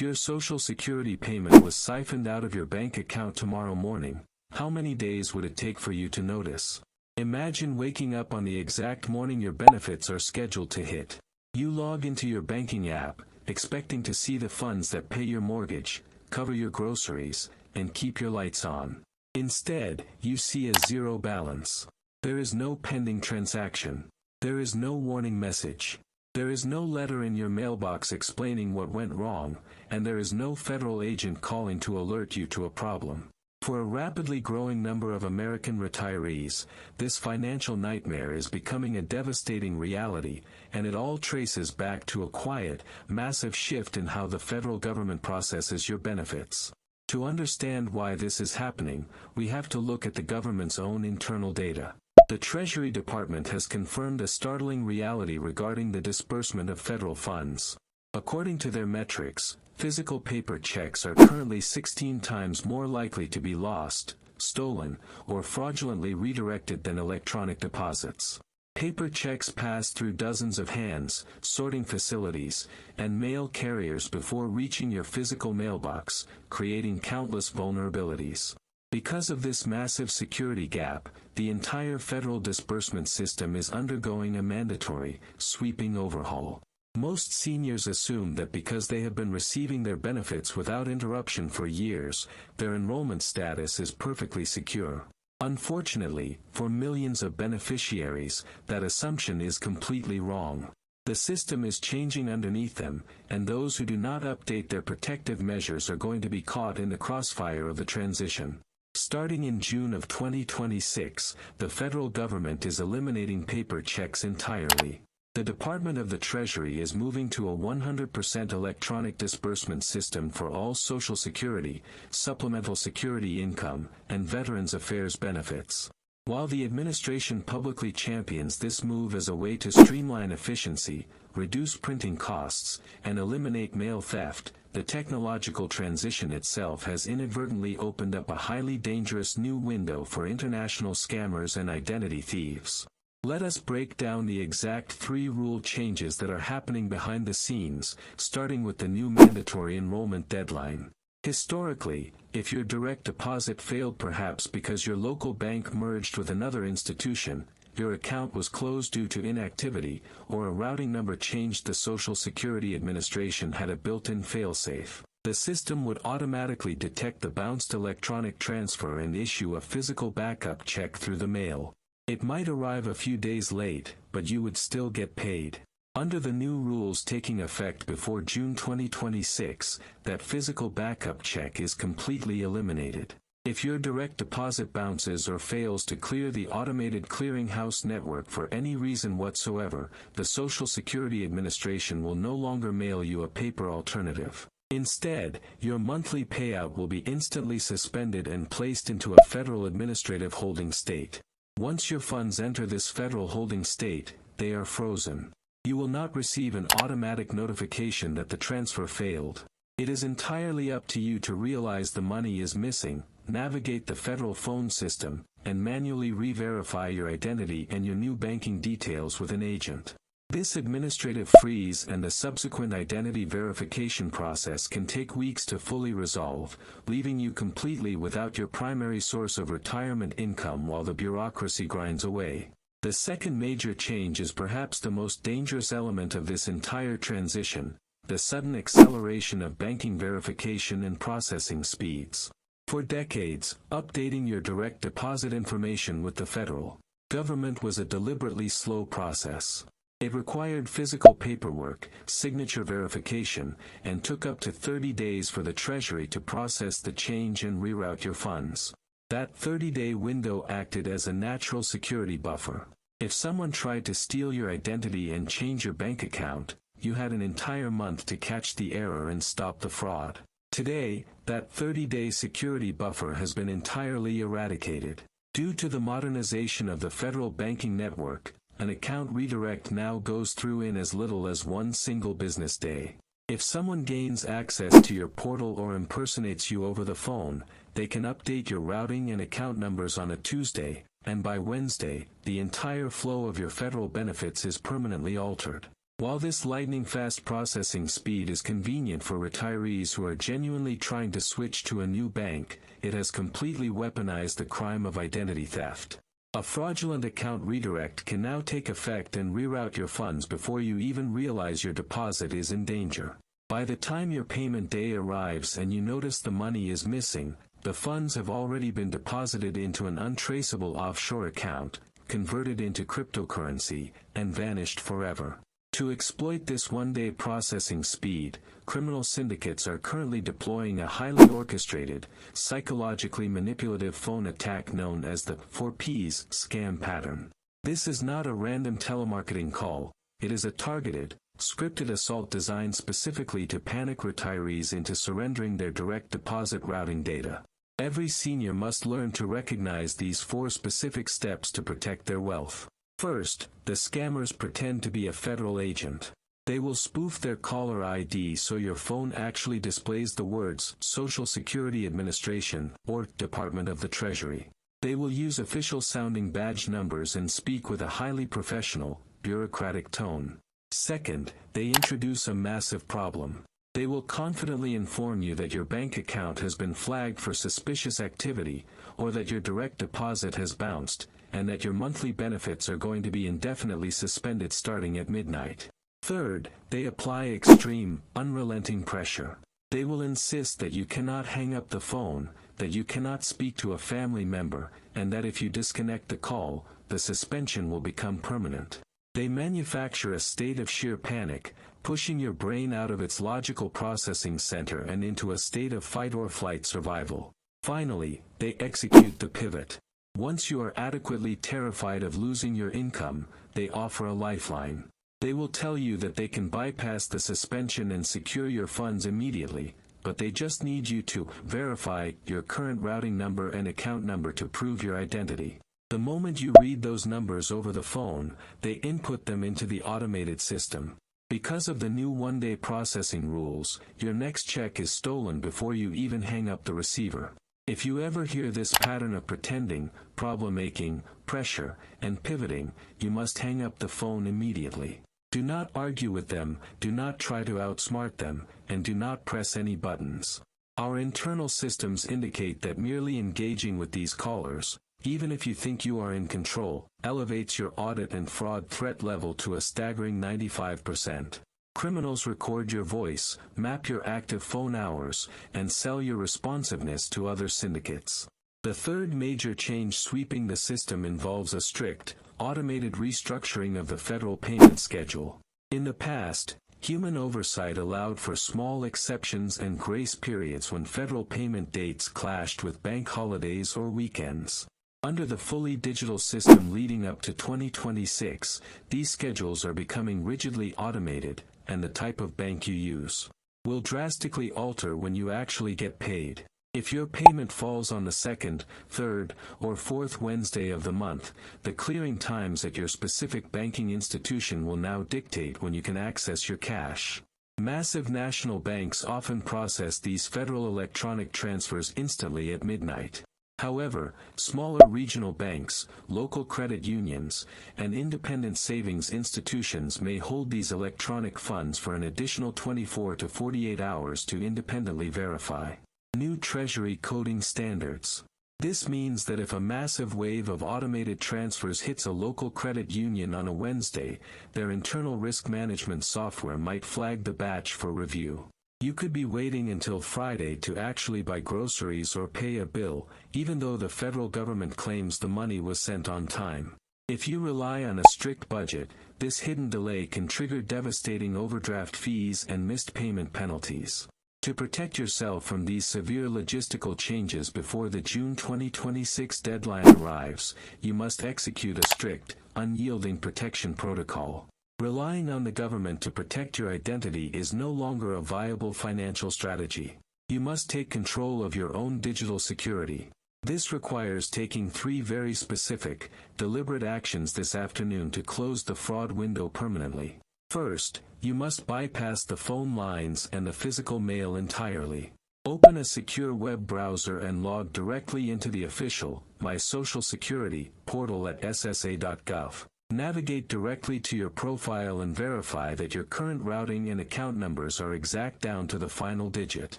If your Social Security payment was siphoned out of your bank account tomorrow morning, how many days would it take for you to notice? Imagine waking up on the exact morning your benefits are scheduled to hit. You log into your banking app, expecting to see the funds that pay your mortgage, cover your groceries, and keep your lights on. Instead, you see a zero balance. There is no pending transaction. There is no warning message. There is no letter in your mailbox explaining what went wrong, and there is no federal agent calling to alert you to a problem. For a rapidly growing number of American retirees, this financial nightmare is becoming a devastating reality, and it all traces back to a quiet, massive shift in how the federal government processes your benefits. To understand why this is happening, we have to look at the government's own internal data. The Treasury Department has confirmed a startling reality regarding the disbursement of federal funds. According to their metrics, physical paper checks are currently 16 times more likely to be lost, stolen, or fraudulently redirected than electronic deposits. Paper checks pass through dozens of hands, sorting facilities, and mail carriers before reaching your physical mailbox, creating countless vulnerabilities. Because of this massive security gap, the entire federal disbursement system is undergoing a mandatory, sweeping overhaul. Most seniors assume that because they have been receiving their benefits without interruption for years, their enrollment status is perfectly secure. Unfortunately, for millions of beneficiaries, that assumption is completely wrong. The system is changing underneath them, and those who do not update their protective measures are going to be caught in the crossfire of the transition. Starting in June of 2026, the federal government is eliminating paper checks entirely. The Department of the Treasury is moving to a 100% electronic disbursement system for all Social Security, Supplemental Security Income, and Veterans Affairs benefits. While the administration publicly champions this move as a way to streamline efficiency, reduce printing costs, and eliminate mail theft, the technological transition itself has inadvertently opened up a highly dangerous new window for international scammers and identity thieves. Let us break down the exact 3 rule changes that are happening behind the scenes, starting with the new mandatory enrollment deadline. Historically, if your direct deposit failed perhaps because your local bank merged with another institution, your account was closed due to inactivity, or a routing number changed, the Social Security Administration had a built-in failsafe. The system would automatically detect the bounced electronic transfer and issue a physical backup check through the mail. It might arrive a few days late, but you would still get paid. Under the new rules taking effect before June 2026, that physical backup check is completely eliminated. If your direct deposit bounces or fails to clear the automated clearinghouse network for any reason whatsoever, the Social Security Administration will no longer mail you a paper alternative. Instead, your monthly payout will be instantly suspended and placed into a federal administrative holding state. Once your funds enter this federal holding state, they are frozen. You will not receive an automatic notification that the transfer failed. It is entirely up to you to realize the money is missing, navigate the federal phone system, and manually re-verify your identity and your new banking details with an agent. This administrative freeze and the subsequent identity verification process can take weeks to fully resolve, leaving you completely without your primary source of retirement income while the bureaucracy grinds away. The second major change is perhaps the most dangerous element of this entire transition: the sudden acceleration of banking verification and processing speeds. For decades, updating your direct deposit information with the federal government was a deliberately slow process. It required physical paperwork, signature verification, and took up to 30 days for the Treasury to process the change and reroute your funds. That 30-day window acted as a natural security buffer. If someone tried to steal your identity and change your bank account, you had an entire month to catch the error and stop the fraud. Today, that 30-day security buffer has been entirely eradicated. Due to the modernization of the federal banking network, an account redirect now goes through in as little as one single business day. If someone gains access to your portal or impersonates you over the phone, they can update your routing and account numbers on a Tuesday, and by Wednesday, the entire flow of your federal benefits is permanently altered. While this lightning-fast processing speed is convenient for retirees who are genuinely trying to switch to a new bank, it has completely weaponized the crime of identity theft. A fraudulent account redirect can now take effect and reroute your funds before you even realize your deposit is in danger. By the time your payment day arrives and you notice the money is missing, the funds have already been deposited into an untraceable offshore account, converted into cryptocurrency, and vanished forever. To exploit this one-day processing speed, criminal syndicates are currently deploying a highly orchestrated, psychologically manipulative phone attack known as the 4Ps scam pattern. This is not a random telemarketing call, it is a targeted, scripted assault designed specifically to panic retirees into surrendering their direct deposit routing data. Every senior must learn to recognize these 4 specific steps to protect their wealth. First, the scammers pretend to be a federal agent. They will spoof their caller ID so your phone actually displays the words Social Security Administration or Department of the Treasury. They will use official-sounding badge numbers and speak with a highly professional, bureaucratic tone. Second, they introduce a massive problem. They will confidently inform you that your bank account has been flagged for suspicious activity, or that your direct deposit has bounced, and that your monthly benefits are going to be indefinitely suspended starting at midnight. Third, they apply extreme, unrelenting pressure. They will insist that you cannot hang up the phone, that you cannot speak to a family member, and that if you disconnect the call, the suspension will become permanent. They manufacture a state of sheer panic, pushing your brain out of its logical processing center and into a state of fight-or-flight survival. Finally, they execute the pivot. Once you are adequately terrified of losing your income, they offer a lifeline. They will tell you that they can bypass the suspension and secure your funds immediately, but they just need you to verify your current routing number and account number to prove your identity. The moment you read those numbers over the phone, they input them into the automated system. Because of the new one-day processing rules, your next check is stolen before you even hang up the receiver. If you ever hear this pattern of pretending, problem-making, pressure, and pivoting, you must hang up the phone immediately. Do not argue with them, do not try to outsmart them, and do not press any buttons. Our internal systems indicate that merely engaging with these callers, even if you think you are in control, elevates your audit and fraud threat level to a staggering 95%. Criminals record your voice, map your active phone hours, and sell your responsiveness to other syndicates. The third major change sweeping the system involves a strict, automated restructuring of the federal payment schedule. In the past, human oversight allowed for small exceptions and grace periods when federal payment dates clashed with bank holidays or weekends. Under the fully digital system leading up to 2026, these schedules are becoming rigidly automated, and the type of bank you use will drastically alter when you actually get paid. If your payment falls on the second, third, or fourth Wednesday of the month, the clearing times at your specific banking institution will now dictate when you can access your cash. Massive national banks often process these federal electronic transfers instantly at midnight. However, smaller regional banks, local credit unions, and independent savings institutions may hold these electronic funds for an additional 24 to 48 hours to independently verify. New Treasury coding standards. This means that if a massive wave of automated transfers hits a local credit union on a Wednesday, their internal risk management software might flag the batch for review. You could be waiting until Friday to actually buy groceries or pay a bill, even though the federal government claims the money was sent on time. If you rely on a strict budget, this hidden delay can trigger devastating overdraft fees and missed payment penalties. To protect yourself from these severe logistical changes before the June 2026 deadline arrives, you must execute a strict, unyielding protection protocol. Relying on the government to protect your identity is no longer a viable financial strategy. You must take control of your own digital security. This requires taking 3 very specific, deliberate actions this afternoon to close the fraud window permanently. First, you must bypass the phone lines and the physical mail entirely. Open a secure web browser and log directly into the official My Social Security portal at ssa.gov. Navigate directly to your profile and verify that your current routing and account numbers are exact down to the final digit.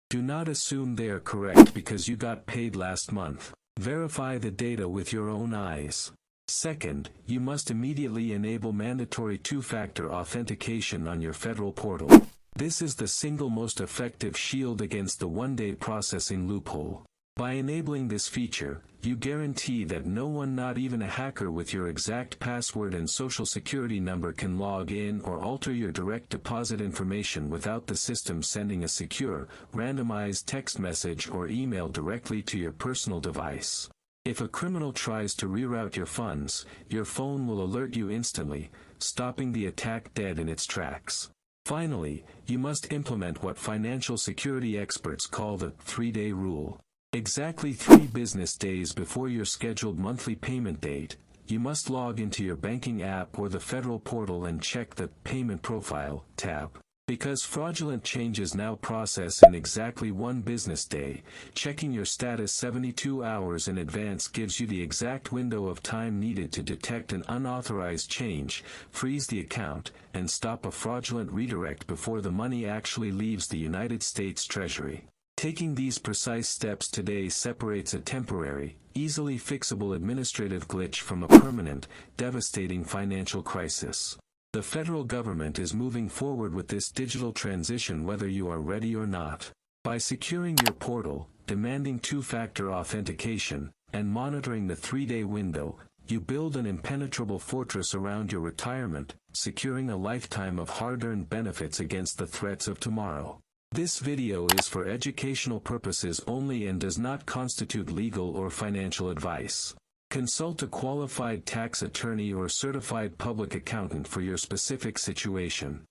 Do not assume they are correct because you got paid last month. Verify the data with your own eyes. Second, you must immediately enable mandatory two-factor authentication on your federal portal. This is the single most effective shield against the one-day processing loophole. By enabling this feature, you guarantee that no one, not even a hacker with your exact password and social security number, can log in or alter your direct deposit information without the system sending a secure, randomized text message or email directly to your personal device. If a criminal tries to reroute your funds, your phone will alert you instantly, stopping the attack dead in its tracks. Finally, you must implement what financial security experts call the 3-day rule. Exactly 3 business days before your scheduled monthly payment date, you must log into your banking app or the federal portal and check the Payment Profile tab. Because fraudulent changes now process in exactly 1 business day, checking your status 72 hours in advance gives you the exact window of time needed to detect an unauthorized change, freeze the account, and stop a fraudulent redirect before the money actually leaves the United States Treasury. Taking these precise steps today separates a temporary, easily fixable administrative glitch from a permanent, devastating financial crisis. The federal government is moving forward with this digital transition whether you are ready or not. By securing your portal, demanding two-factor authentication, and monitoring the 3-day window, you build an impenetrable fortress around your retirement, securing a lifetime of hard-earned benefits against the threats of tomorrow. This video is for educational purposes only and does not constitute legal or financial advice. Consult a qualified tax attorney or certified public accountant for your specific situation.